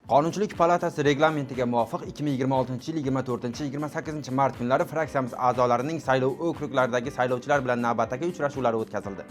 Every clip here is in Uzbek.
Qonunchilik palatasi reglamentiga muvofiq 2026-yil 24-28 mart kunlari fraksiyamiz a'zolarining saylov okruklaridagi saylovchilar bilan navbatdagi uchrashuvlari o'tkazildi.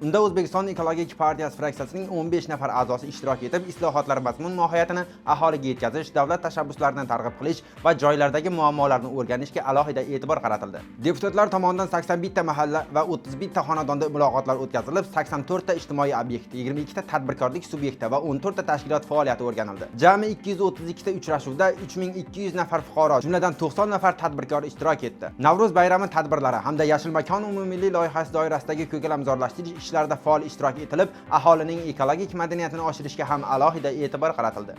Unda O'zbekiston Ekologik partiyasi fraksiyasining 15 nafar a'zosi ishtirok etib, islohotlar mazmun mohiyatini aholiga yetkazish, davlat tashabbuslarini targ'ib qilish va joylardagi muammolarni o'rganishga alohida e'tibor qaratildi. Deputatlar tomonidan 81 ta mahalla va 31 ta xonadonda muloqotlar o'tkazilib, 84 ta ijtimoiy obyekt, 22 ta tadbirkorlik subyekti va 14 ta tashkilot faoliyati o'rganildi. Jami 232 ta uchrashuvda 3200 nafar fuqaro, jumladan 90 nafar tadbirkor ishtirok etdi. Navro'z bayrami tadbirlari hamda Yashil makon umummilliy loyihasi doirasidagi ko'kalamzorlashtirish ishlarida faol ishtirok etilib, aholining ekologik madaniyatini oshirishga ham alohida e'tibor qaratildi.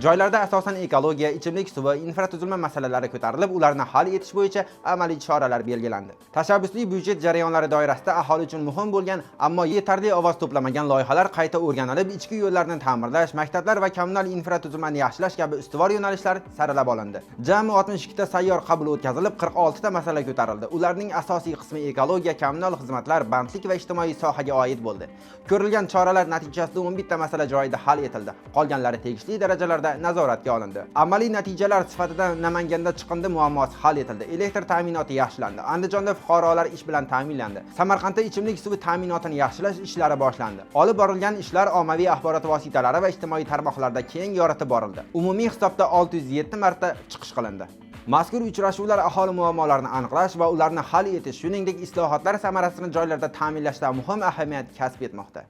Joylarda asosan ekologiya, ichimlik suvi, infratuzilma masalalari ko'tarilib, ularni hal etish bo'yicha amaliy choralar belgilandi. Tashabbusli byudjet jarayonlari doirasida aholi uchun muhim bo'lgan, ammo yetarli ovoz to'plamagan loyihalar qayta o'rganilib, ichki yo'llarni ta'mirlash, maktablar va kommunal infratuzilmani yaxshilash kabi ustuvor yo'nalishlar saralab olindi. Jami 62 ta sayyor qabul o'tkazilib, 46 ta masala ko'tarildi. Ularning asosiy qismi ekologiya, kommunal xizmatlar, bandlik va ijtimoiy sohaga oid bo'ldi. Ko'rilgan choralar natijasida 11 ta masala joyida hal etildi. Qolganlari tegishli darajalarda nazoratga olindi. Amaliy natijalar sifatida Namanganda chiqindi muammosi hal etildi. Elektr ta'minoti yaxshilandi. Andijonda fuqarolar ish bilan ta'minlandi. Samarqandda ichimlik suvi ta'minotini yaxshilash ishlari boshlandi. Olib borilgan ishlar ommaviy axborot vositalari va ijtimoiy tarmoqlarda keng yoritib borildi. Umumiy hisobda 607 marta chiqish qilindi. Mazkur uchrashuvlar aholi muammolarini aniqlash va ularni hal etish, shuningdek islohotlar samarasini joylarda ta'minlashda muhim ahamiyat kasb etmoqda.